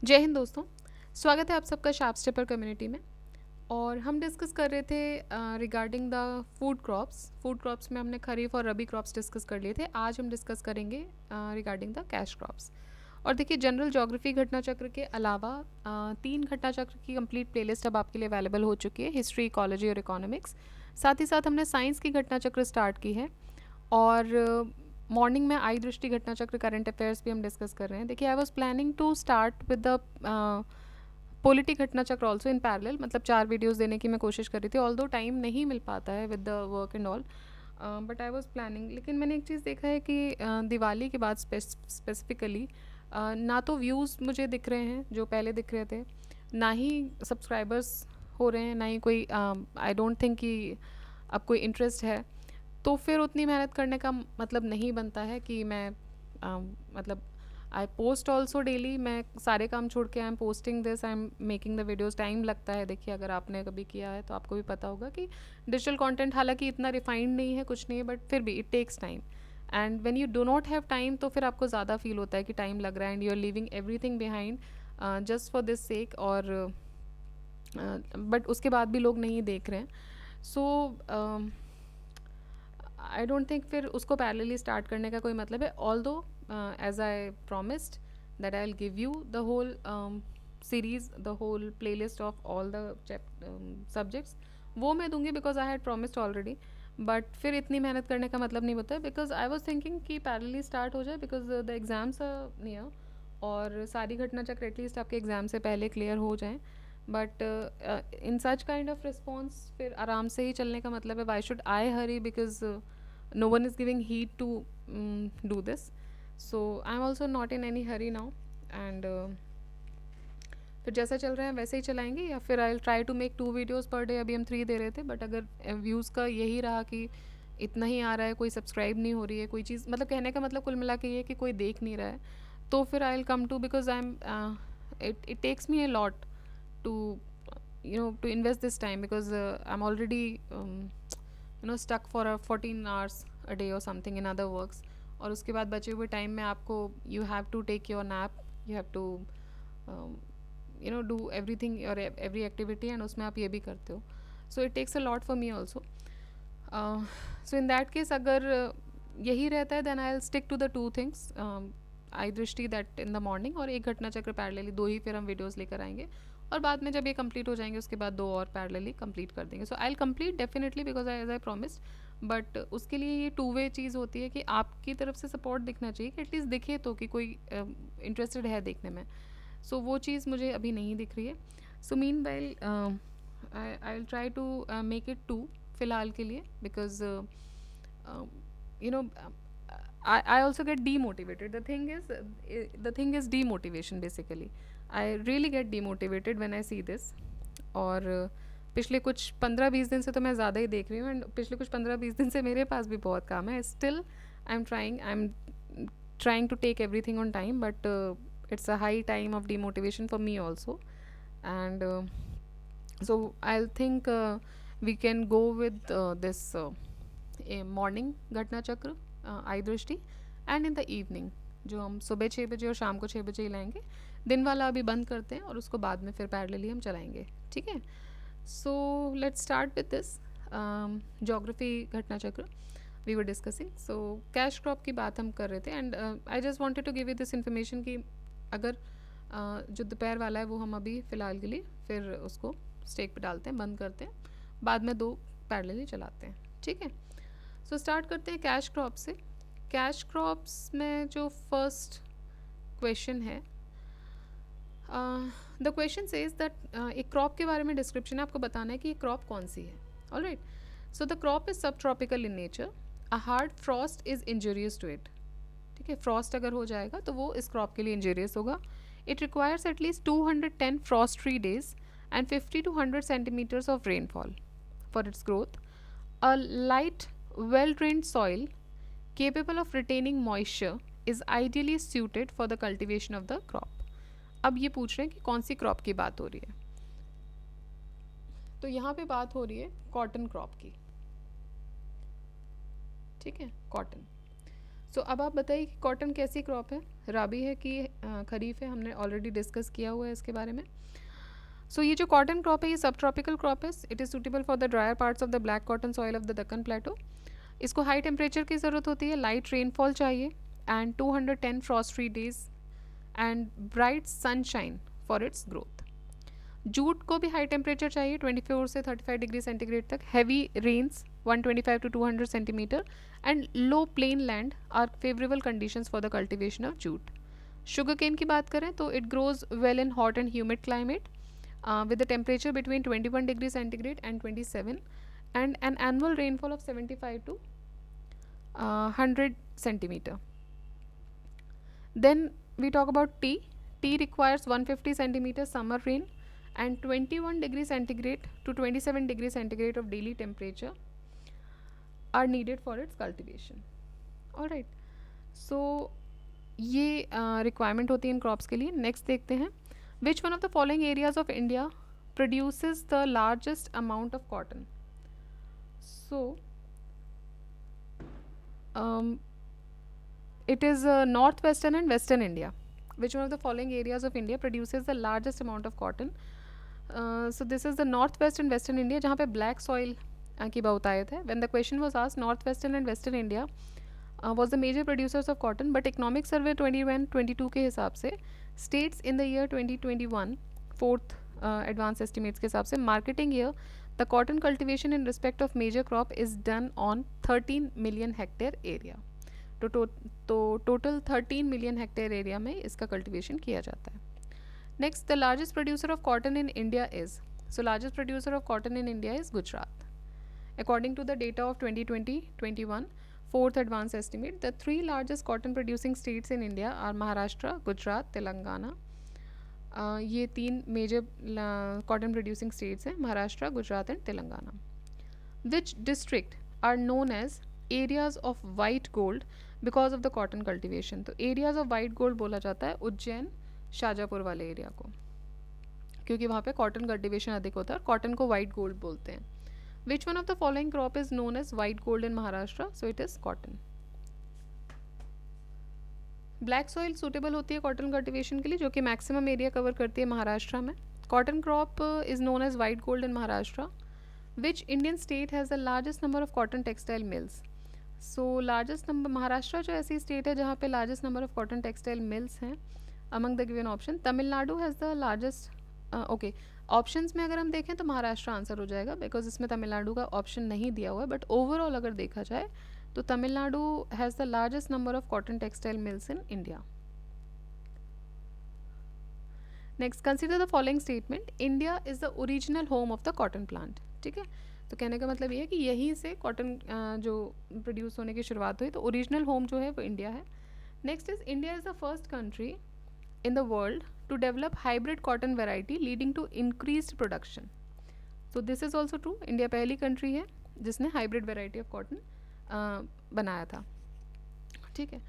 जय हिंद दोस्तों। स्वागत है आप सबका शार्प स्टेपर कम्युनिटी में। और हम डिस्कस कर रहे थे रिगार्डिंग द फूड क्रॉप्स में हमने खरीफ और रबी क्रॉप्स डिस्कस कर लिए थे। आज हम डिस्कस करेंगे रिगार्डिंग द कैश क्रॉप्स। और देखिए, जनरल ज्योग्राफी घटना चक्र के अलावा 3 घटना चक्र की कंप्लीट प्लेलिस्ट अब आपके लिए अवेलेबल हो चुकी है, हिस्ट्री, इकोलॉजी और इकोनॉमिक्स। साथ ही साथ हमने साइंस की घटना चक्र स्टार्ट की है। और मॉर्निंग में आई दृष्टि घटना चक्र करंट अफेयर्स भी हम डिस्कस कर रहे हैं। देखिए, I was planning to start with the polity Ghatna Chakra also in parallel, मतलब 4 वीडियोस देने की मैं कोशिश कर रही थी, ऑल्दो टाइम नहीं मिल पाता है with the work and all. But I was planning, लेकिन मैंने एक चीज़ देखा है कि दिवाली के बाद स्पेसिफिकली ना तो व्यूज़ मुझे दिख रहे हैं जो पहले दिख रहे थे, ना ही सब्सक्राइबर्स हो रहे हैं, ना ही कोई आई डोंट थिंक कि अब कोई इंटरेस्ट है। तो फिर उतनी मेहनत करने का मतलब नहीं बनता है कि मैं मतलब आई पोस्ट ऑल्सो डेली। मैं सारे काम छोड़ के I am posting this, I am making the videos. Time लगता है, देखिए अगर आपने कभी किया है तो आपको भी पता होगा कि डिजिटल कंटेंट हालांकि इतना रिफाइंड नहीं है, कुछ नहीं है, बट फिर भी it takes time. And when you do not have time तो फिर आपको ज़्यादा फील होता है कि टाइम लग रहा है and you are leaving everything behind just for this sake. और बट उसके बाद भी लोग नहीं देख रहे हैं। सो आई डोंट थिंक फिर उसको पैरेलली स्टार्ट करने का कोई मतलब है। Although as I promised that I'll give you the whole series, the whole playlist of all the subjects, वो मैं दूंगी because I had promised already। But फिर इतनी मेहनत करने का मतलब नहीं होता है, बिकॉज आई वॉज थिंकिंग कि पैरेलली स्टार्ट हो जाए because the exams are near और सारी घटना चक्र एटलीस्ट आपके एग्ज़ाम से पहले क्लियर हो जाएं। But in such kind of response फिर आराम से ही चलने का मतलब है। Why should I Hari, because no one is giving heed to do this. So I'm also not in any hurry now। and फिर जैसा चल रहा है वैसे ही चलाएंगे, या फिर I try to make 2 videos per day. अभी हम 3 दे रहे थे, बट अगर व्यूज़ का यही रहा कि इतना ही आ रहा है, कोई सब्सक्राइब नहीं हो रही है, कोई चीज़, मतलब कहने का मतलब कुल मिला के ये है कि कोई देख नहीं रहा है, तो फिर I will come to, because I am it takes me a lot to to invest this time, because I'm already stuck for a 14 hours a day or something in other works। और उसके बाद बचे हुए time में आपको you have to take your nap, you have to do everything or every activity, and उसमें आप ये भी करते हो। So it takes a lot for me also। So in that case, अगर यही रहता है then I'll stick to the 2 things, आई दृष्टि दैट इन द मॉर्निंग, और एक घटना चक्र पैरेलली, 2 ही फिर हम वीडियोस लेकर आएंगे। और बाद में जब ये कंप्लीट हो जाएंगे उसके बाद 2 और पैरेलली कंप्लीट कर देंगे। So I will complete definitely, because as I promised. But उसके लिए ये 2 वे चीज़ होती है कि आपकी तरफ से सपोर्ट दिखना चाहिए, कि एटलीस्ट दिखे तो कि कोई इंटरेस्टेड है देखने में। सो वो चीज़ मुझे अभी नहीं दिख रही है। So meanwhile I will try to make it 2 फिलहाल के लिए, because you know I also get demotivated. The thing is demotivation basically. I really get demotivated when I see this। और पिछले कुछ 15-20 दिन से तो मैं ज़्यादा ही देख रही हूँ, एंड पिछले कुछ 15-20 दिन से मेरे पास भी बहुत काम है। Still I am trying to take everything on time, but it's a high time of demotivation for me also। And so I'll think we can go with this morning घटना चक्र, आई दृष्टि, एंड इन द इवनिंग जो हम सुबह 6 बजे और शाम को 6 बजे ही लाएंगे। दिन वाला अभी बंद करते हैं और उसको बाद में फिर पैरेलली हम चलाएंगे, ठीक है। So let's start with this geography Ghatna Chakra we were discussing. So cash crop की बात हम कर रहे थे, and I just wanted to give you this information कि अगर जो दोपहर वाला है वो हम अभी फ़िलहाल के लिए फिर उसको स्टेक पे डालते हैं, बंद करते हैं, बाद में 2 पैरेलली चलाते हैं, ठीक है। सो स्टार्ट करते हैं कैश क्रॉप से। कैश क्रॉप्स में जो फर्स्ट क्वेश्चन है, द क्वेश्चन सेज दैट एक क्रॉप के बारे में डिस्क्रिप्शन आपको बताना है कि ये क्रॉप कौन सी है। Alright, so the crop is subtropical in nature, a hard frost is injurious to it. ठीक है, फ्रॉस्ट अगर हो जाएगा तो वो इस क्रॉप के लिए इंजूरियस होगा। It requires at least 210 frost free days and 50 to 100 centimeters of rainfall for its growth। A light, well-drained soil capable of retaining moisture is ideally suited for the cultivation of the crop। अब ये पूछ रहे हैं कि कौन सी crop की बात हो रही है, तो यहाँ पे बात हो रही है कॉटन क्रॉप की, ठीक है, कॉटन। सो अब आप बताइए कि कॉटन कैसी क्रॉप है, राबी है कि खरीफ है, हमने ऑलरेडी डिस्कस किया हुआ है इसके बारे में. सो ये जो कॉटन क्रॉप है ये सब ट्रॉपिकल क्रॉप है. It is suitable for the drier parts of the black cotton soil of the Deccan plateau. इसको हाई टेम्परेचर की ज़रूरत होती है, लाइट रेनफॉल चाहिए and 210 frost free days and bright sunshine for its growth. Jute को भी high temperature चाहिए 24 से 35 डिग्री सेंटीग्रेड तक, heavy rains 125 to 200 centimetre and low plain land are favourable conditions for the cultivation of jute. Sugar cane की बात करें तो it grows well in hot and humid climate with a temperature between 21 degrees centigrade and 27 and an annual rainfall of 75 to 100 centimeter. Then we talk about tea. Tea requires 150 centimeter summer rain and 21 degrees centigrade to 27 degrees centigrade of daily temperature are needed for its cultivation. All right. So ये requirement होती है इन crops के लिए. Next देखते हैं. Which one of the following areas of India produces the largest amount of cotton? So, it is northwestern and western India. Which one of the following areas of India produces the largest amount of cotton? So this is the northwest and western India जहाँ पे black soil की बहुतायत है. When the question was asked, northwestern and western India was the major producers of cotton, but Economic Survey 21-22 के हिसाब से states in the year 2021 fourth advanced estimates के हिसाब से marketing year the cotton cultivation in respect of major crop is done on 13 million hectare area. तो total 13 million hectare area में इसका cultivation किया जाता है. Next, the largest producer of cotton in India is, so largest producer of cotton in India is Gujarat. According to the data of 2020-21 fourth advanced estimate, the three largest cotton producing states in India are Maharashtra, Gujarat, Telangana. ये तीन major cotton producing states हैं, Maharashtra, Gujarat and Telangana. Which district are known as areas of white gold because of the cotton cultivation. तो areas of white gold बोला जाता है उज्जैन, शाजापुर वाले area को, क्योंकि वहाँ पे कॉटन कल्टिवेशन अधिक होता है और कॉटन को वाइट गोल्ड बोलते हैं. Which one of the following crop is known as white gold in Maharashtra? So it is cotton. Black soil suitable होती है कॉटन कल्टिवेशन के लिए, जो कि मैक्सिमम एरिया कवर करती है महाराष्ट्र में. Cotton crop is known as white gold in Maharashtra. Which Indian state has the largest number of cotton textile mills? So largest number, Maharashtra जो ऐसी स्टेट है जहाँ पे largest number of cotton textile mills हैं among the given option. Tamil Nadu has the largest. Okay, options में अगर हम देखें तो महाराष्ट्र आंसर हो जाएगा बिकॉज इसमें तमिलनाडु का ऑप्शन नहीं दिया हुआ है, बट ओवरऑल अगर देखा जाए तो Tamil Nadu has the largest number of cotton textile mills in India. Next, consider the following statement. India is the original home of the cotton plant. ठीक है, तो कहने का मतलब ये है कि यहीं से कॉटन जो प्रोड्यूस होने की शुरुआत हुई, तो ओरिजिनल होम जो है वो इंडिया है. Next is India is the first country in the world to develop hybrid cotton variety leading to increased production. So this is also true. India पहली country है जिसने hybrid variety of cotton बनाया था. ठीक है,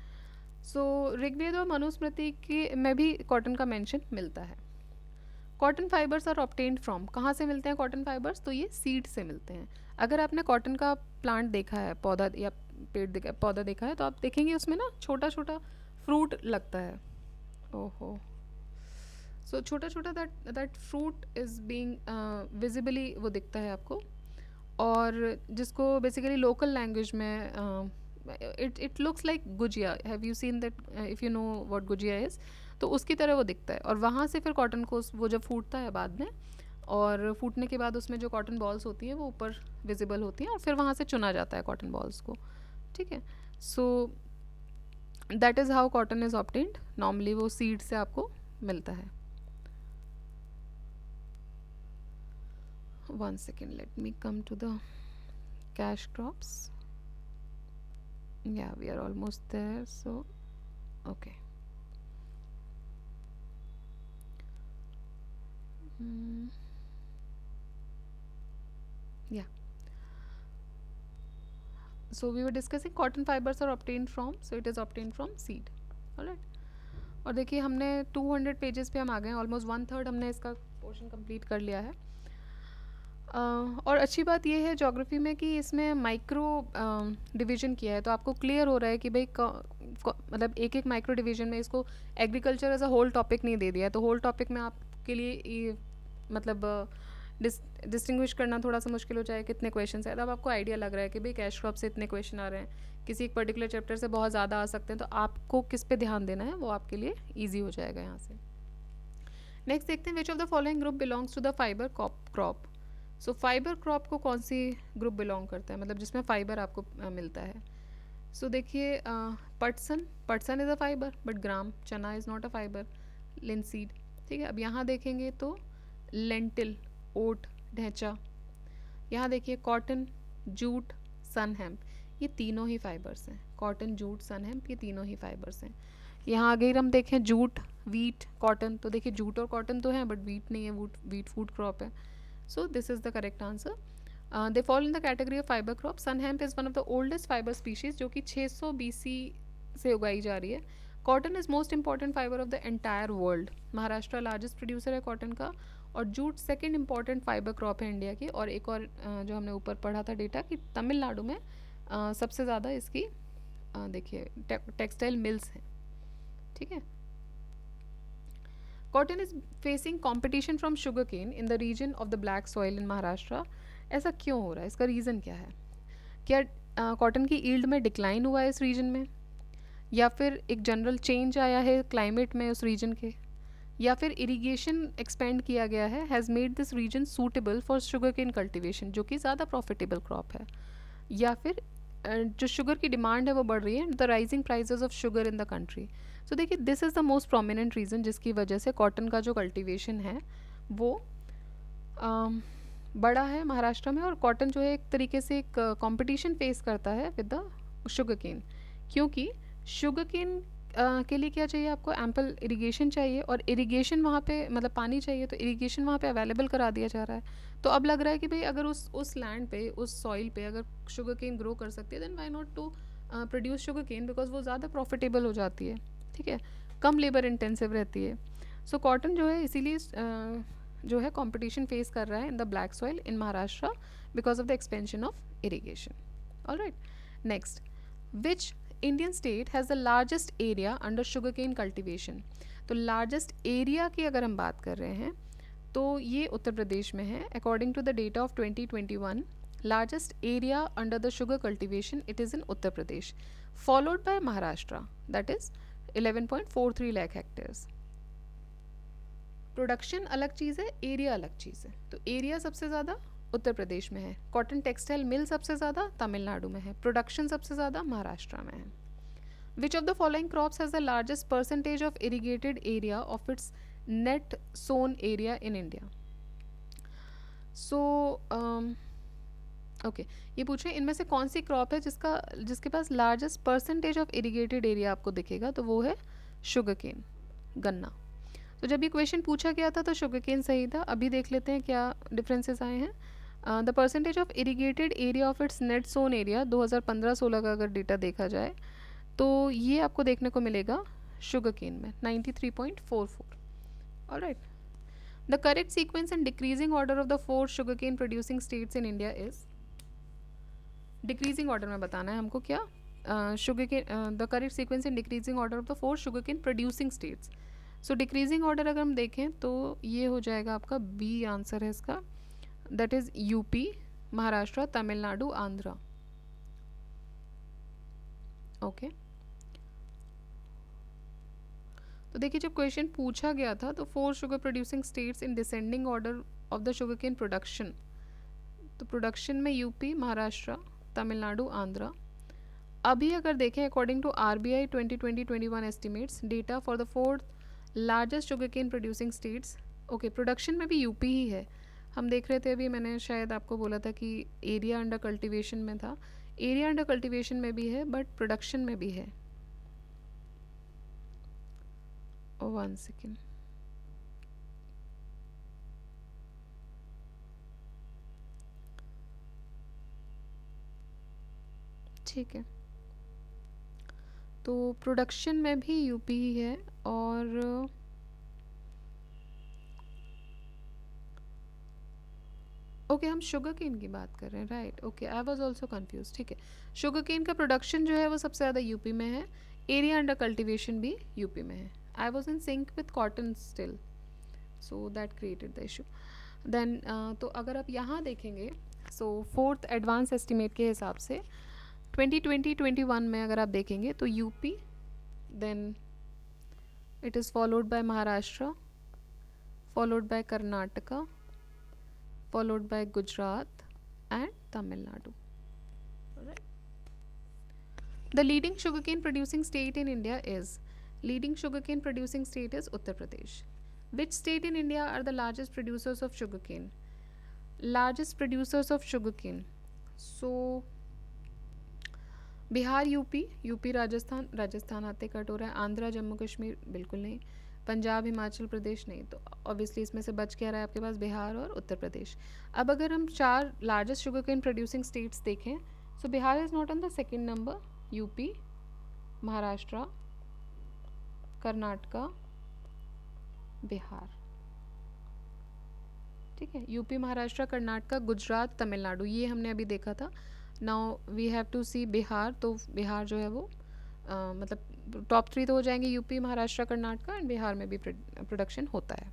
सो ऋग्वेद और मनुस्मृति के में भी कॉटन का मेंशन मिलता है. Cotton fibres are obtained from, कहाँ से मिलते हैं कॉटन फाइबर्स? तो ये सीड से मिलते हैं. अगर आपने कॉटन का प्लांट देखा है, पौधा या पेड़ पौधा देखा है, तो आप देखेंगे उसमें ना छोटा छोटा फ्रूट लगता है. ओहो, सो छोटा छोटा that fruit is being visibly वो दिखता है आपको, और जिसको बेसिकली लोकल लैंग्वेज में it looks like gujiya. Have you seen that? If you know what gujiya is, तो उसकी तरह वो दिखता है. और वहाँ से फिर कॉटन को वो जब फूटता है बाद में, और फूटने के बाद उसमें जो कॉटन बॉल्स होती हैं वो ऊपर विजिबल होती हैं, और फिर वहाँ से चुना जाता है कॉटन बॉल्स को. ठीक है, so that is how cotton is obtained. Normally वो सीड से आपको मिलता है. One second, let me come to the cash crops. Yeah, we are almost there. So okay. Yeah, so we were discussing cotton fibers are obtained from, so it is obtained from seed. Alright, और देखिए हमने 200 pages पे हम आ गए हैं, almost 1/3 हमने इसका portion complete कर लिया है. और अच्छी बात ये है ज्योग्राफी में कि इसमें माइक्रो डिवीजन किया है, तो आपको क्लियर हो रहा है कि भाई मतलब एक एक माइक्रो डिवीजन में इसको agriculture as a whole topic नहीं दे दिया है, तो होल टॉपिक में आपके लिए ये मतलब डिस्टिंग्विश करना थोड़ा सा मुश्किल हो जाए कितने क्वेश्चन है। अब आपको आइडिया लग रहा है कि भाई कैश क्रॉप से इतने क्वेश्चन आ रहे हैं, किसी एक पर्टिकुलर चैप्टर से बहुत ज़्यादा आ सकते हैं, तो आपको किस पे ध्यान देना है वो आपके लिए ईजी हो जाएगा यहाँ से। नेक्स्ट देखते हैं which of the following group belongs to the fibre crop. So fibre crop को कौन सी ग्रुप बिलोंग करता है, मतलब जिसमें फाइबर आपको मिलता है। सो देखिए पटसन इज़ अ फाइबर बट ग्राम चना is not a fibre, linseed. ठीक है, अब यहाँ देखेंगे तो लेंटिल, ओट, ढैंचा। यहाँ देखिए कॉटन, जूट, सन हेम्प, ये तीनों ही फाइबर्स हैं। कॉटन, जूट, सन हेम्प, ये तीनों ही फाइबर्स हैं। यहाँ आगे हम देखें जूट, वीट, कॉटन, तो देखिए जूट और कॉटन तो हैं बट वीट नहीं है, वीट फूड क्रॉप है। So this is the correct answer. They fall in the category of fibre crop. Sun hemp is one of the oldest fibre species जो कि 600 BC से उगाई जा रही है। Cotton is most important fibre of the entire world. Maharashtra largest producer है cotton का। और jute second important fibre crop है इंडिया की। और एक और जो हमने ऊपर पढ़ा था डेटा कि तमिलनाडु में सबसे ज़्यादा इसकी देखिए टेक्सटाइल मिल्स हैं। ठीक है, cotton is facing competition from sugar cane in the region of the black soil in Maharashtra. ऐसा क्यों हो रहा है, इसका रीज़न क्या है? क्या कॉटन की ईल्ड में डिक्लाइन हुआ है इस रीजन में, या फिर एक जनरल चेंज आया है क्लाइमेट में उस रीजन के, या फिर इरिगेशन एक्सपेंड किया गया है, has made this region suitable for sugar cane cultivation जो कि ज़्यादा प्रॉफिटेबल क्रॉप है, या फिर जो शुगर की डिमांड है वो बढ़ रही है, the rising prices of sugar in the country. So देखिए this is the most prominent reason जिसकी वजह से कॉटन का जो कल्टिवेशन है वो बड़ा है महाराष्ट्र में। और कॉटन जो है एक तरीके से एक कंपटीशन फेस करता है विद द शुगर केन, क्योंकि शुगर केन के लिए क्या चाहिए आपको, एम्पल इरिगेशन चाहिए, और इरिगेशन वहाँ पे मतलब पानी चाहिए, तो इरिगेशन वहाँ पे अवेलेबल करा दिया जा रहा है। तो अब लग रहा है कि भाई अगर उस लैंड पे, उस सॉइल पे अगर शुगर केन ग्रो कर सकती है then why not to produce sugar cane, because वो ज़्यादा प्रॉफिटेबल हो जाती है। ठीक है, कम लेबर इंटेंसिव रहती है। सो कॉटन जो है इसीलिए जो है कंपटीशन फेस कर रहा है in the black soil in Maharashtra because of the expansion of irrigation. Alright, next, which Indian state has the largest area under sugar cane cultivation. तो लार्जेस्ट एरिया की अगर हम बात कर रहे हैं तो ये उत्तर प्रदेश में है। According to the data of 2021 largest area under the sugar cultivation it is in Uttar Pradesh, followed by Maharashtra that is 11.43 lakh hectares. Production अलग चीज़ है, एरिया अलग चीज़ है। तो एरिया सबसे ज़्यादा उत्तर प्रदेश में है, कॉटन टेक्सटाइल मिल सबसे ज़्यादा तमिलनाडु में है, प्रोडक्शन सबसे ज़्यादा महाराष्ट्र में है। Which of the following crops has the largest percentage of irrigated area of its net sown area in India. So okay, ये पूछे इनमें से कौन सी क्रॉप है जिसके पास largest percentage of irrigated area आपको दिखेगा, तो वो है शुगर केन, गन्ना। तो जब ये क्वेश्चन पूछा गया था तो शुगर केन सही था। अभी देख लेते हैं क्या डिफरेंसेस आए हैं। The percentage of irrigated area of its net sown area 2015-16 का अगर डेटा देखा जाए तो ये आपको देखने को मिलेगा शुगर केन में 93.44। Alright, the correct sequence and decreasing order of the 4 sugar cane producing states in India is, decreasing order में बताना है हमको क्या, sugar cane the correct sequence and decreasing order of the 4 sugar cane producing states. So decreasing order अगर हम देखें तो ये हो जाएगा आपका बी आंसर है इसका, that is UP, Maharashtra, Tamil Nadu, Andhra. Okay, तो देखिए जब क्वेश्चन पूछा गया था तो 4 sugar producing states in descending order of the sugar cane production, तो प्रोडक्शन में यूपी, महाराष्ट्र, तमिलनाडु, आंध्रा। अभी अगर देखें according to RBI 2020-21 estimates data for the 4 largest sugar cane producing states, okay production में भी यूपी ही है। हम देख रहे थे अभी, मैंने शायद आपको बोला था कि एरिया अंडर कल्टीवेशन में था, एरिया अंडर कल्टीवेशन में भी है बट प्रोडक्शन में भी है। वन सेकेंड, ठीक है, तो प्रोडक्शन में भी यूपी ही है और ओके, हम शुगर केन की बात कर रहे हैं, right? Okay, I was also confuse. ठीक है, शुगर केन का प्रोडक्शन जो है वो सबसे ज़्यादा यूपी में है, एरिया अंडर कल्टीवेशन भी यूपी में है। I was in sync with cotton still, so that created the issue. Then तो अगर आप यहाँ देखेंगे, सो फोर्थ एडवांस एस्टिमेट के हिसाब से 2020-21 में अगर आप देखेंगे तो UP, then it is followed by Maharashtra, followed by Karnataka, followed by Gujarat and Tamil Nadu. Alright. The leading sugarcane producing state in India is Uttar Pradesh. Which state in India are the largest producers of sugarcane? Largest producers of sugarcane. So Bihar, UP Rajasthan आते cut हो रहा है, आंध्रा जम्मू कश्मीर बिल्कुल नहीं, पंजाब हिमाचल प्रदेश नहीं, तो obviously इसमें से बच क्या रहा है आपके पास, बिहार और उत्तर प्रदेश। अब अगर हम 4 largest sugar cane producing states देखें, so Bihar is not on the second number, UP, Maharashtra, Karnataka, Bihar. ठीक है, यूपी, महाराष्ट्र, कर्नाटका, गुजरात, तमिलनाडु, ये हमने अभी देखा था। Now we have to see Bihar, तो बिहार जो है वो मतलब टॉप 3 तो हो जाएंगे, यूपी, महाराष्ट्र, कर्नाटका, एंड बिहार में भी प्रोडक्शन होता है।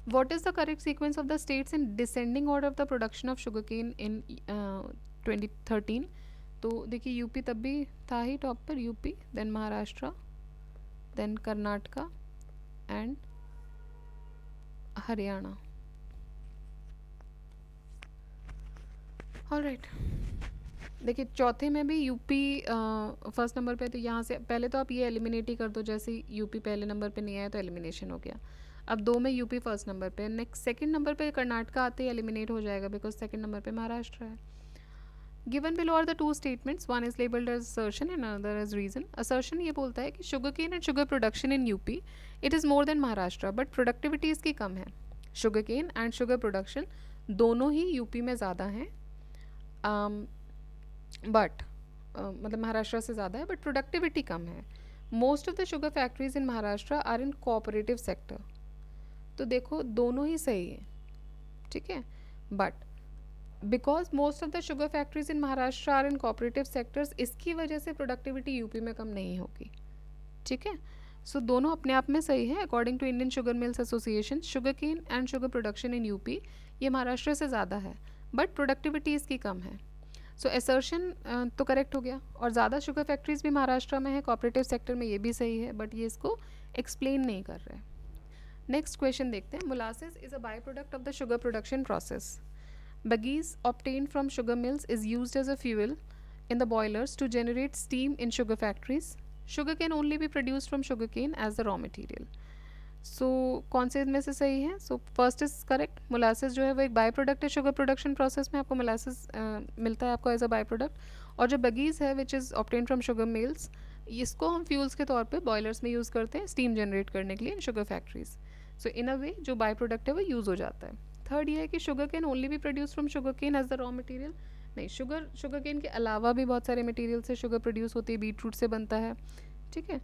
What is the correct sequence of the states in descending order of the production of sugar cane in 2013? तो देखिए यूपी तब भी था ही टॉप पर, UP, then Maharashtra, then Karnataka and Haryana. Alright, देखिए चौथे में भी यूपी फर्स्ट नंबर पे, तो यहाँ से पहले तो आप ये एलिमिनेट ही कर दो, जैसे यूपी पहले नंबर पे नहीं आया तो एलिमिनेशन हो गया। अब 2 में यूपी फर्स्ट नंबर पे, नेक्स्ट सेकंड नंबर पे कर्नाटका आते ही एलिमिनेट हो जाएगा बिकॉज सेकंड नंबर पे महाराष्ट्र है। Given below are the 2 statements, one is labelled as assertion and another as reason. Assertion ये बोलता है कि sugar cane and sugar production in UP it is more than Maharashtra, but productivity इसकी कम है। Sugar cane and sugar production दोनों ही UP में ज़्यादा हैं, बट मतलब महाराष्ट्र से ज़्यादा है, बट प्रोडक्टिविटी कम है। Most of the sugar factories in Maharashtra are in cooperative sector. तो देखो दोनों ही सही है, ठीक है, but because most of the sugar factories in Maharashtra are in cooperative sectors, इसकी वजह से प्रोडक्टिविटी यूपी में कम नहीं होगी। ठीक है, सो दोनों अपने आप में सही है। According to Indian sugar mills association, sugar cane and sugar production in UP ये महाराष्ट्र से ज़्यादा है, बट प्रोडक्टिविटी इसकी कम है। सो एसर्शन तो करेक्ट हो गया, और ज़्यादा शुगर फैक्ट्रीज भी महाराष्ट्र में है, कोऑपरेटिव सेक्टर में ये भी सही है, बट ये इसको एक्सप्लेन नहीं कर रहे। नेक्स्ट क्वेश्चन देखते हैं। Molasses is a by product of the sugar production process. Bagasse obtained from sugar mills is used as a fuel in the boilers to generate steam in sugar factories. Sugar can only be produced from sugarcane as the raw material. So कौन से इनमें से सही है? So first is correct. Molasses जो है वो एक बाई प्रोडक्ट है शुगर प्रोडक्शन प्रोसेस में, आपको मोलासेस मिलता है आपको एज अ बाई प्रोडक्ट। और जो बगीज है which is obtain from sugar mills, इसको हम फ्यूल्स के तौर पे बॉयलर्स में यूज़ करते हैं स्टीम जनरेट करने के लिए इन शुगर फैक्ट्रीज। सो इन अ वे जो बाई प्रोडक्ट है वो यूज़ हो जाता है। थर्ड ये है कि शुगर केन ओनली भी produce from sugar cane as the raw material. नहीं, शुगर केन के अलावा भी बहुत सारे मटेरियल से शुगर प्रोड्यूस होती है, बीट रूट से बनता है। ठीक है,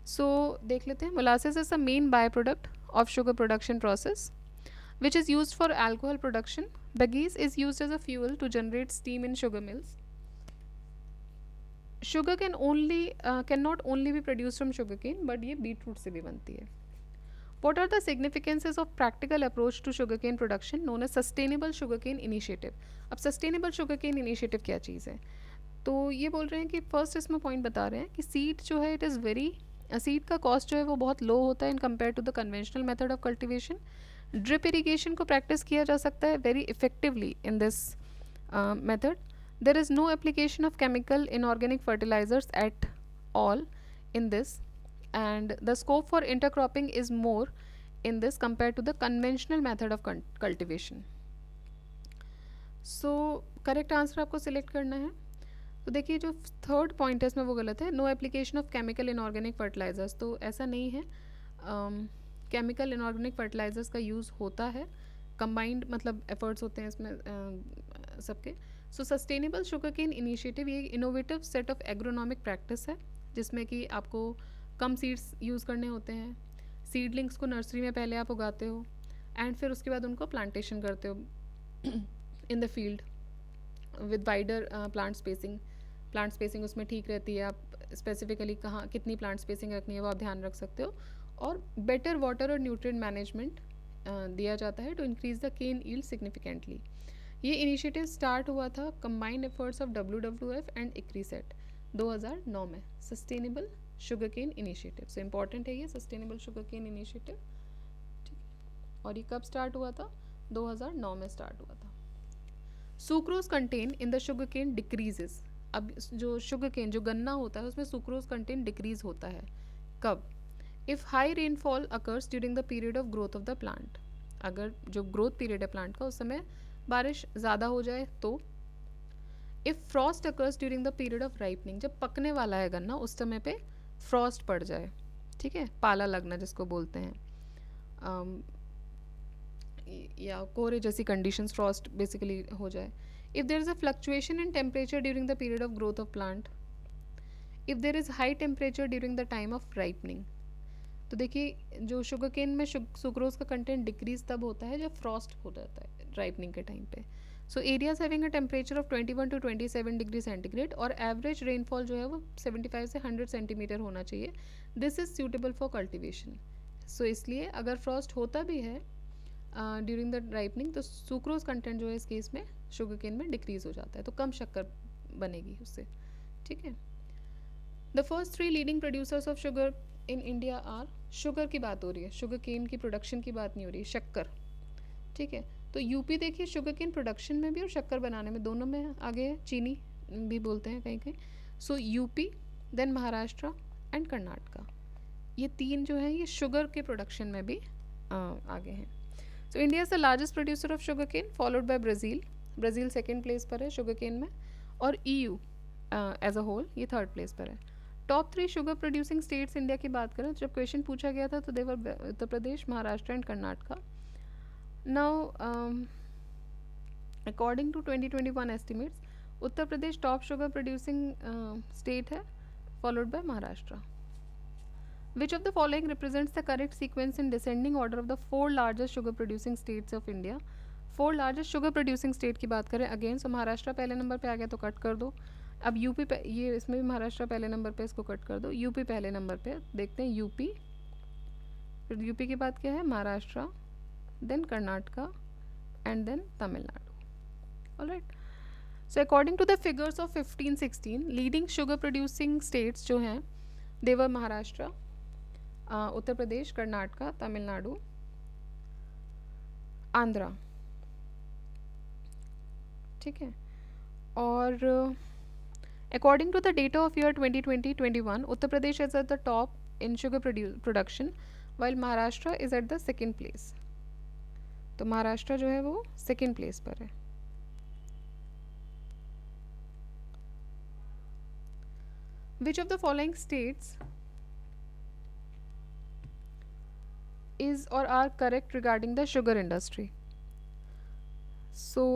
सो देख लेते हैं। Molasses is the main by product of sugar production process which is use for alcohol production. Bagasse is use as a fuel to generate steam in sugar mills. Sugar can not only भी produce from sugar cane, but ये beet root से भी बनती है। What are the significances of practical approach to sugarcane production known as sustainable sugarcane initiative? अब sustainable sugarcane initiative क्या चीज़ है? तो ये बोल रहे हैं कि फर्स्ट इसमें पॉइंट बता रहे हैं कि सीड जो है इट इज़ वेरी, सीड का कॉस्ट जो है वो बहुत लो होता है in compare to the conventional method of cultivation. Drip irrigation को प्रैक्टिस किया जा सकता है very effectively in this method. There is no application of chemical inorganic fertilizers at all in this, and the scope for intercropping is more in this compared to the conventional method of cultivation. So correct answer आपको select करना है। तो देखिए जो third point है इसमें वो गलत है, no application of chemical inorganic fertilizers, तो ऐसा नहीं है। केमिकल इनऑर्गेनिक फर्टिलाइजर्स का यूज़ होता है, कंबाइंड मतलब एफर्ट्स होते हैं इसमें सबके। सो सस्टेनेबल शुगरकेन इनिशिएटिव ये innovative set of agronomic practice है जिसमें कि आपको कम सीड्स यूज़ करने होते हैं। सीडलिंग्स को नर्सरी में पहले आप उगाते हो एंड फिर उसके बाद उनको प्लांटेशन करते हो in the field with wider plant spacing उसमें ठीक रहती है. आप स्पेसिफिकली कहाँ कितनी प्लांट स्पेसिंग रखनी है वो आप ध्यान रख सकते हो. और बेटर वाटर और न्यूट्रिएंट मैनेजमेंट दिया जाता है to increase the cane yield significantly. ये इनिशिएटिव स्टार्ट हुआ था combined efforts of WWF and ICRISAT 2009 में. Sustainable sugar cane initiative. So important है ये सस्टेनेबल शुगर केन इनिशिएटिव. ठीक है. और ये कब स्टार्ट हुआ था? 2009 में स्टार्ट हुआ था. Sucrose content in the sugar cane decreases. अब जो शुगर केन जो गन्ना होता है उसमें सुक्रोज कंटेन डिक्रीज होता है. कब? If high rainfall occurs during the period of growth of the plant. अगर जो ग्रोथ पीरियड है प्लांट का उस समय बारिश ज़्यादा हो जाए तो. If Frost occurs during the period of ripening. जब पकने वाला है गन्ना उस समय पे फ्रॉस्ट पड़ जाए. ठीक है. पाला लगना जिसको बोलते हैं. या कोहरे जैसी कंडीशंस फ्रॉस्ट बेसिकली हो जाए. If there is a fluctuation in temperature during the period of growth of plant. If there is high temperature during the time of ripening. तो देखिए जो शुगर केन में सुक्रोज का कंटेंट डिक्रीज तब होता है जब फ्रॉस्ट हो जाता है राइपनिंग के टाइम पे. So areas having a temperature of 21 to 27 degree centigrade और एवरेज रेनफॉल जो है वो 75 से 100 सेंटीमीटर होना चाहिए. This is suitable for cultivation. So इसलिए अगर फ्रॉस्ट होता भी है ड्यूरिंग द राइपनिंग तो सुक्रोज कंटेंट जो है इस केस में शुगर केन में डिक्रीज हो जाता है. तो कम शक्कर बनेगी उससे. ठीक है. The first 3 leading producers of sugar in India are. Sugar की बात हो रही है, शुगर केन की प्रोडक्शन की बात नहीं हो रही है. शक्कर. ठीक है. तो यूपी देखिए शुगर केन प्रोडक्शन में भी और शक्कर बनाने में दोनों में आगे है. चीनी भी बोलते हैं कहीं कहीं. So UP, then Maharashtra and Karnataka. ये 3 जो हैं ये शुगर के प्रोडक्शन में भी आगे हैं. So India is the largest producer of sugar cane followed by Brazil. Brazil second place पर है शुगर केन में. और EU एज अ होल ये थर्ड प्लेस पर है. Top 3 sugar producing states India की बात करें जब क्वेश्चन पूछा गया था तो they were Uttar Pradesh, Maharashtra and Karnataka. Now according to 2021 estimates Uttar Pradesh top sugar producing state है followed by Maharashtra. Which of the following represents the correct sequence in descending order of the 4 largest sugar producing states of India. 4 largest sugar producing state की बात करें again. सो महाराष्ट्र पहले number पे आ गया तो cut कर दो. अब यूपी ये इसमें भी महाराष्ट्र पहले नंबर पे, इसको कट कर दो. यूपी पहले नंबर पे. देखते हैं यूपी. फिर यूपी के बाद क्या है? Maharashtra, then Karnataka and then Tamil Nadu. Alright. So according to the figures of 15-16 leading sugar producing states जो हैं देवर महाराष्ट्र, उत्तर प्रदेश, कर्नाटका, तमिलनाडु, आंध्रा. ठीक है. और according to the data of year 2020-21 Uttar Pradesh is at the top in sugar production while Maharashtra is at the second place. तो महाराष्ट्र जो है वो second place पर है. Which of the following states is or are correct regarding the sugar industry? So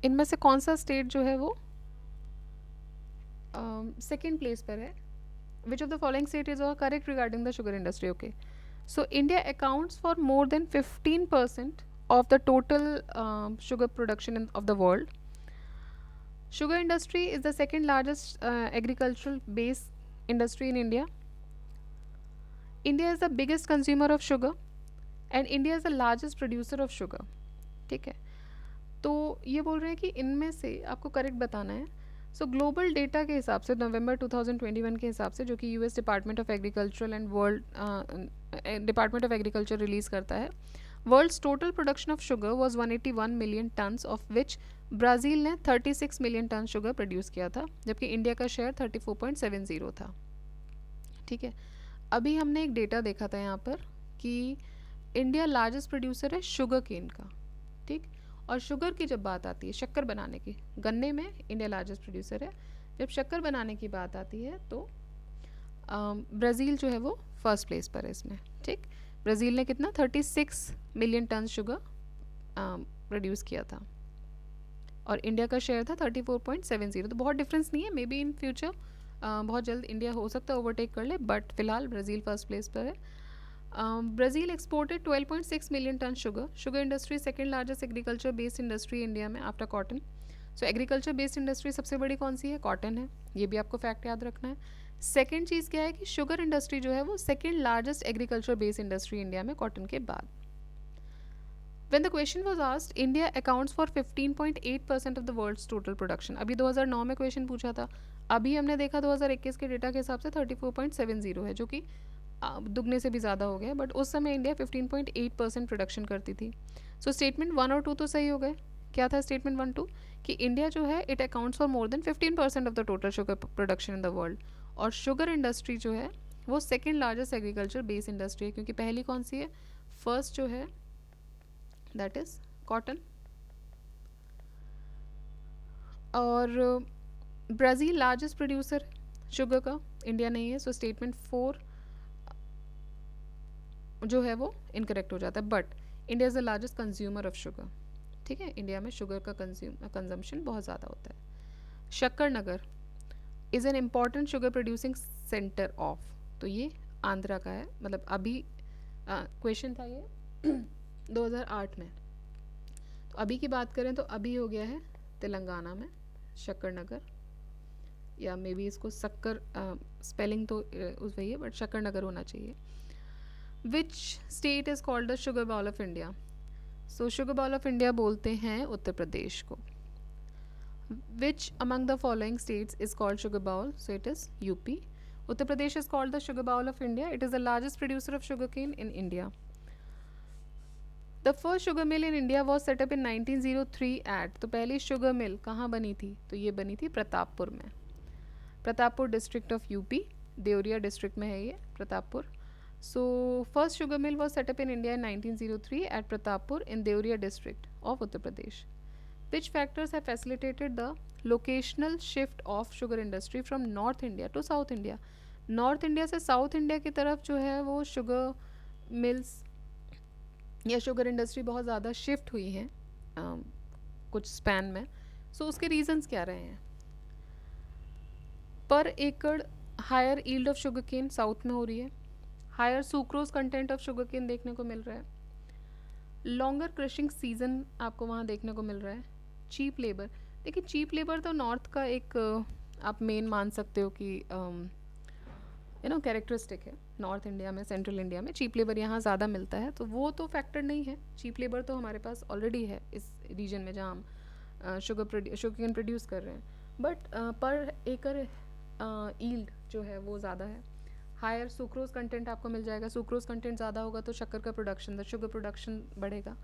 इनमें से कौन सा स्टेट जो है वो सेकेंड प्लेस पर है? Which of the following state is are correct regarding the sugar industry. Okay. So India accounts for more than 15% of the total sugar production of the world. Sugar industry is the second largest agricultural base industry in India. India is the biggest consumer of sugar and India is the largest producer of sugar. ठीक है. तो ये बोल रहे हैं कि इनमें से आपको करेक्ट बताना है. सो ग्लोबल डेटा के हिसाब से नवंबर 2021 के हिसाब से जो कि US department of agriculture and world department of agriculture release करता है, world's total production of sugar was 181 million tons of which Brazil ने 36 मिलियन टन शुगर प्रोड्यूस किया था जबकि इंडिया का शेयर 34.70 था. ठीक है. अभी हमने एक डेटा देखा था यहाँ पर कि इंडिया लार्जेस्ट प्रोड्यूसर है शुगर केन का. ठीक. और शुगर की जब बात आती है शक्कर बनाने की, गन्ने में इंडिया लार्जेस्ट प्रोड्यूसर है. जब शक्कर बनाने की बात आती है तो ब्राज़ील जो है वो फर्स्ट प्लेस पर है इसमें. ठीक. ब्राज़ील ने कितना 36 मिलियन टन शुगर प्रोड्यूस किया था और इंडिया का शेयर था 34.70. तो बहुत डिफरेंस नहीं है. मे बी इन फ्यूचर बहुत जल्द इंडिया हो सकता है ओवरटेक कर ले, बट फिलहाल ब्राज़ील फर्स्ट प्लेस पर है. Brazil exported 12.6 million ton sugar. Sugar industry second largest agriculture based industry India में after cotton. So agriculture based industry सबसे बड़ी कौन सी है? कॉटन है. ये भी आपको फैक्ट याद रखना है. सेकेंड चीज़ क्या है कि शुगर इंडस्ट्री जो है वो second largest agriculture based industry India में कॉटन के बाद. When the question was asked, India accounts for 15.8% of the world's total production. अभी 2009 में क्वेश्चन पूछा था. अभी हमने देखा 2021 के डेटा के हिसाब से 34.70 है, जो कि दुगने से भी ज़्यादा हो गया. बट उस समय इंडिया 15.8% प्रोडक्शन करती थी. सो स्टेटमेंट 1 और 2 तो सही हो गए. क्या था स्टेटमेंट 1 2? कि इंडिया जो है it accounts for more than 15% of the total sugar production in the world. और शुगर इंडस्ट्री जो है वो second largest agriculture based industry है, क्योंकि पहली कौन सी है? फर्स्ट जो है दैट इज कॉटन. और ब्राज़ील लार्जेस्ट प्रोड्यूसर शुगर का, इंडिया नहीं है. सो स्टेटमेंट 4 जो है वो इनकरेक्ट हो जाता है. But India is the largest consumer of sugar. ठीक है, इंडिया में शुगर का कंजम्पशन बहुत ज़्यादा होता है. Shakkar Nagar is an important sugar producing centre of. तो ये आंध्रा का है. मतलब अभी क्वेश्चन था ये 2008 में. तो अभी की बात करें तो अभी हो गया है तेलंगाना में शक्कर नगर, या मे बी इसको शक्कर, स्पेलिंग तो उस वही है बट शक्कर नगर होना चाहिए. Which state is called the sugar bowl of India? So sugar bowl of India बोलते हैं उत्तर प्रदेश को. Which among the following states is called sugar bowl? So it is UP. Uttar Pradesh is called the sugar bowl of India. It is the largest producer of sugar cane in India. The first sugar mill in India was set up in 1903 at. तो पहली sugar mill कहाँ बनी थी? तो ये बनी थी प्रतापपुर में. Pratappur district of UP, Deoria district में है ये Pratappur. So first sugar mill was set up in India in 1903 at Pratappur in Deoria district of Uttar Pradesh. Which factors have facilitated the locational shift of sugar industry from north India to south India? North India से south India की तरफ जो है वो sugar mills या sugar industry बहुत ज़्यादा shift हुई हैं कुछ स्पैन में. सो उसके रीजंस क्या रहे हैं? पर एकड़ higher yield of sugar cane south में हो रही है. Higher sucrose content of sugar cane देखने को मिल रहा है. लॉन्गर क्रशिंग सीजन आपको वहाँ देखने को मिल रहा है. Cheap labour. देखिए चीप लेबर तो नॉर्थ का एक आप मेन मान सकते हो कि कैरेक्टरिस्टिक है. नॉर्थ इंडिया में, सेंट्रल इंडिया में चीप लेबर यहाँ ज़्यादा मिलता है, तो वो तो फैक्टर नहीं है. चीप लेबर तो हमारे पास ऑलरेडी है इस रीजन में जहाँ हम शुगर केन प्रोड्यूस कर रहे हैं. बट पर एकड़ ईल्ड जो है वो ज़्यादा है. हायर सुक्रोज कंटेंट आपको मिल जाएगा. सुक्रोज कंटेंट ज़्यादा होगा तो शक्कर का प्रोडक्शन, द शुगर प्रोडक्शन बढ़ेगा.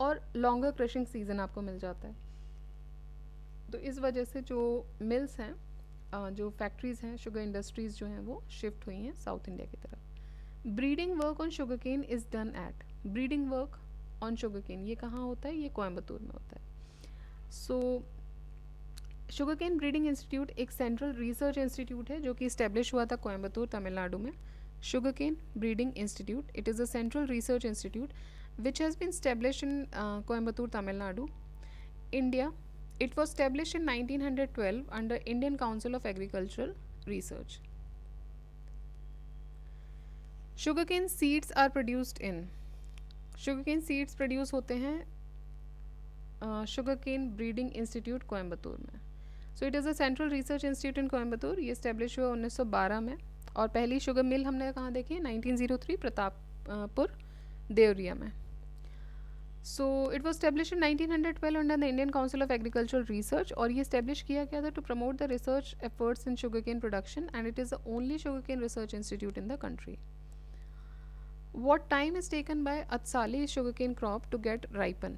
और लॉन्गर क्रशिंग सीजन आपको मिल जाता है. तो इस वजह से जो मिल्स हैं, जो फैक्ट्रीज़ हैं, शुगर इंडस्ट्रीज़ जो हैं वो शिफ्ट हुई हैं साउथ इंडिया की तरफ. Breeding work on sugar cane is done at. Breeding work on sugar cane ये कहाँ होता है? ये कोयम्बतूर में होता है. So sugar cane breeding institute एक सेंट्रल रिसर्च इंस्टीट्यूट है जो कि इस्टेब्लिश हुआ था कोयम्बतूर तमिलनाडु में. Sugar cane breeding institute, it is a central research institute which has been established in Coimbatore Tamil Nadu, India. It was established in 1912 under Indian Council of Agricultural Research. Sugarcane seeds are produced in. Sugarcane seeds produce होते हैं Sugarcane Breeding Institute Coimbatore में. So it is a central research institute in Coimbatore. ये established हुआ 1912 में. और पहली sugar mill हमने कहाँ देखी है? 1903 प्रतापपुर देवरिया में. So it was established in 1912 under the Indian Council of Agricultural Research. और ये established किया गया था to promote the research efforts in sugar cane production and it is the only sugar cane research institute in the country. What time is taken by Adsali sugar cane crop to get ripen?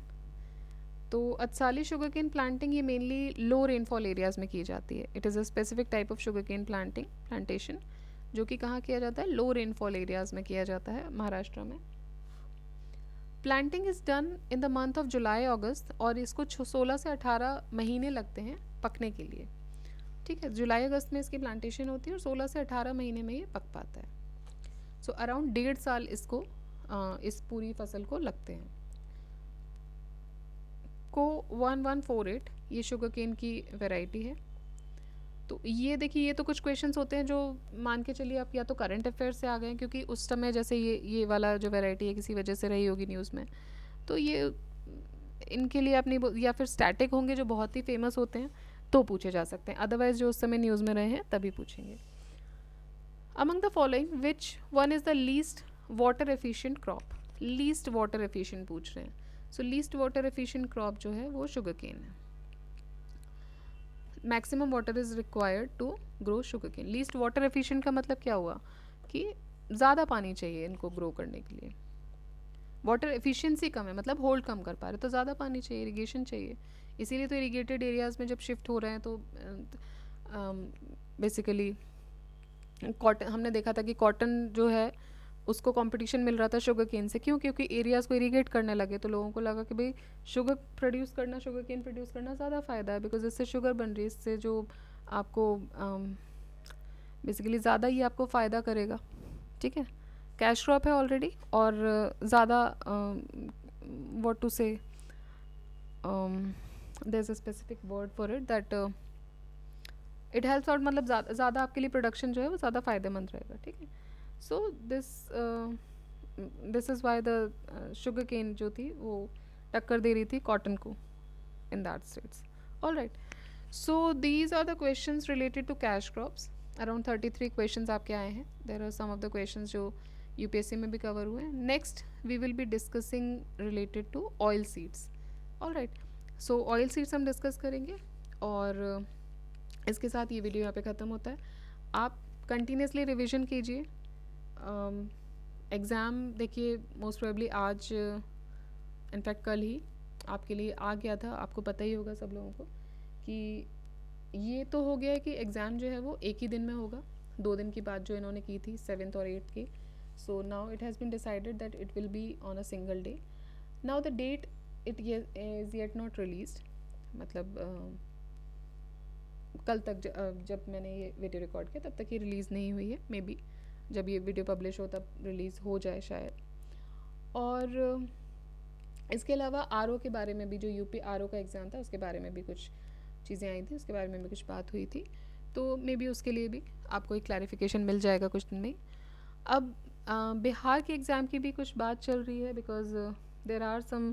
तो Adsali sugar cane planting ये mainly low rainfall areas में की जाती है. It is a specific type of sugar cane plantation जो कि कहाँ किया जाता है? लो रेनफॉल एरियाज़ में किया जाता है, महाराष्ट्र में. Planting is done in the month of July August, और इसको 16 से 18 महीने लगते हैं पकने के लिए. ठीक है, जुलाई अगस्त में इसकी प्लांटेशन होती है और 16 से 18 महीने में ये पक पाता है. सो अराउंड 1.5 साल इसको इस पूरी फसल को लगते हैं. को 1148 ये शुगर केन की वैरायटी है. तो ये देखिए, ये तो कुछ क्वेश्चंस होते हैं जो मान के चलिए आप या तो करंट अफेयर से आ गए हैं, क्योंकि उस समय जैसे ये वाला जो वैरायटी है किसी वजह से रही होगी न्यूज़ में, तो ये इनके लिए आप नहीं या फिर स्टैटिक होंगे जो बहुत ही फेमस होते हैं तो पूछे जा सकते हैं, अदरवाइज जो उस समय न्यूज़ में रहे हैं तभी पूछेंगे. Among the following which one is the least water efficient crop. Least water efficient पूछ रहे हैं. So least water efficient crop जो है वो शुगर केन है. Maximum water is required to grow sugar cane. Least water efficient का मतलब क्या हुआ कि ज़्यादा पानी चाहिए इनको ग्रो करने के लिए. वाटर एफिशिएंसी कम है मतलब होल्ड कम कर पा रहे, तो ज़्यादा पानी चाहिए, इरीगेशन चाहिए. इसीलिए तो इरीगेटेड एरियाज़ में जब शिफ्ट हो रहे हैं तो बेसिकली कॉटन, हमने देखा था कि कॉटन जो है उसको कंपटीशन मिल रहा था शुगर केन से. क्यों? क्योंकि एरियाज़ को इरीगेट करने लगे तो लोगों को लगा कि भाई शुगर केन प्रोड्यूस करना ज़्यादा फ़ायदा है, बिकॉज इससे शुगर बन रही है, इससे जो आपको बेसिकली ज़्यादा ही आपको फ़ायदा करेगा. ठीक है, कैश क्रॉप है ऑलरेडी और ज़्यादा what to say there is a specific word for it that it helps out, मतलब ज़्यादा आपके लिए प्रोडक्शन जो है वो ज़्यादा फ़ायदेमंद रहेगा. ठीक है, so this is why the sugar cane जो थी वो टक्कर दे रही थी कॉटन को in that states. All right, so these are the questions related to cash crops. Around 33 questions आपके आए हैं. There are some of the questions जो यूपीएससी में भी कवर हुए हैं. Next we will be discussing related to oil seeds. All right, so oil seeds हम discuss करेंगे और इसके साथ ये वीडियो यहाँ पे ख़त्म होता है. आप कंटिन्यूसली रिवीजन कीजिए. एग्ज़ाम देखिए मोस्ट प्रोबेबली आज, इनफैक्ट कल ही आपके लिए आ गया था. आपको पता ही होगा सब लोगों को कि ये तो हो गया है कि एग्ज़ाम जो है वो एक ही दिन में होगा. 2 दिन की बात जो इन्होंने की थी 7th और 8th की. So now it has been decided that it will be on a single day. Now the date it is yet not released, मतलब कल तक जब मैंने ये वीडियो रिकॉर्ड किया तब तक ये रिलीज़ नहीं हुई है. मे बी जब ये वीडियो पब्लिश हो तब रिलीज़ हो जाए शायद. और इसके अलावा आरओ के बारे में भी, जो यूपी आरओ का एग्ज़ाम था उसके बारे में भी कुछ चीज़ें आई थी, उसके बारे में भी कुछ बात हुई थी. तो मे बी उसके लिए भी आपको एक क्लैरिफिकेशन मिल जाएगा कुछ दिन में. अब बिहार के एग्ज़ाम की भी कुछ बात चल रही है, because there are some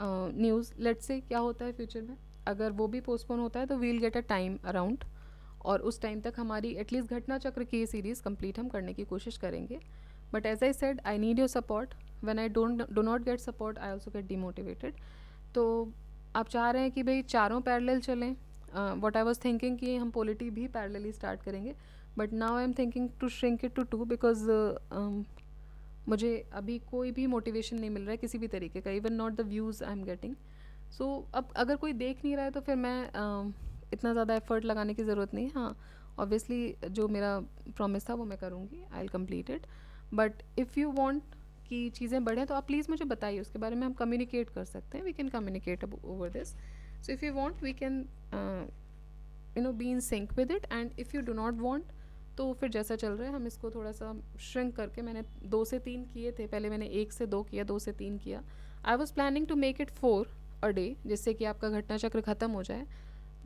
news. Let's say क्या होता है फ्यूचर में. अगर वो भी पोस्टपोन होता है तो we'll get a time around, और उस टाइम तक हमारी एटलीस्ट घटना चक्र की ये सीरीज़ कंप्लीट हम करने की कोशिश करेंगे. But as I said, I need your support. When I do not get support I also get demotivated. तो आप चाह रहे हैं कि भाई चारों पैरेलल चलें. व्हाट आई वाज थिंकिंग कि हम पॉलिटी भी पैरेलली स्टार्ट करेंगे, but now I am thinking to shrink it to 2, because मुझे अभी कोई भी मोटिवेशन नहीं मिल रहा है किसी भी तरीके का, even not the views I am getting. So अब अगर कोई देख नहीं रहा है तो फिर मैं इतना ज़्यादा एफर्ट लगाने की ज़रूरत नहीं. हाँ, ऑब्वियसली जो मेरा प्रॉमिस था वो मैं करूँगी, आई will complete it. But if you want कि चीज़ें बढ़ें तो आप प्लीज़ मुझे बताइए, उसके बारे में हम कम्युनिकेट कर सकते हैं. We can communicate over this. So if you want we can be in sync with it. And if you do not want तो फिर जैसा चल रहा है हम इसको थोड़ा सा श्रिंक करके, मैंने 2 से 3 किए थे पहले, मैंने 1 से 2 किया, 2 से 3 किया. I was planning to make it 4 a day, जिससे कि आपका घटना चक्र ख़त्म हो जाए.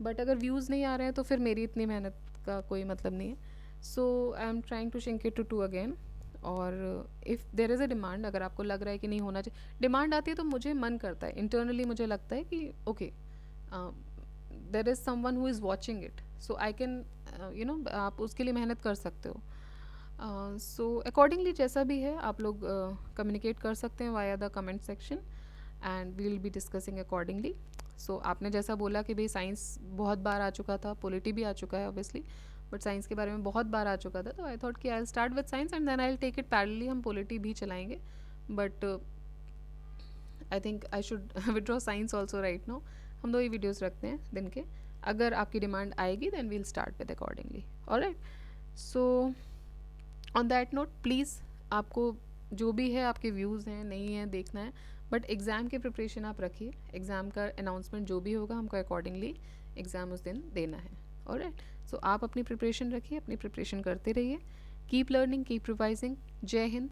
बट अगर व्यूज़ नहीं आ रहे हैं तो फिर मेरी इतनी मेहनत का कोई मतलब नहीं है. So I am trying to shrink it to 2 again. और if there is a demand, अगर आपको लग रहा है कि नहीं होना चाहिए, डिमांड आती है तो मुझे मन करता है, इंटरनली मुझे लगता है कि okay there is someone who is watching it, so I can आप उसके लिए मेहनत कर सकते हो. सो अकॉर्डिंगली जैसा भी है आप लोग कम्युनिकेट कर सकते हैं via the comment section, and we will be discussing accordingly. So आपने जैसा बोला कि भाई साइंस बहुत बार आ चुका था, पॉलिटी भी आ चुका है ऑब्वियसली, बट साइंस के बारे में बहुत बार आ चुका था, तो आई थॉट कि I will start with science and then I will take it parallelly, हम पॉलिटी भी चलाएंगे. But I think I should withdraw science also right now. हम 2 ही वीडियोज़ रखते हैं दिन के. अगर आपकी डिमांड आएगी then we will start with accordingly. Alright, so on that note please, आपको जो भी है आपके व्यूज़ हैं नहीं हैं देखना है, बट एग्ज़ाम की प्रिपरेशन आप रखिए. एग्ज़ाम का अनाउंसमेंट जो भी होगा हमको अकॉर्डिंगली एग्ज़ाम उस दिन देना है. ऑलराइट, सो आप अपनी प्रिपरेशन रखिए, अपनी प्रिपरेशन करते रहिए. Keep learning, keep revising. जय हिंद.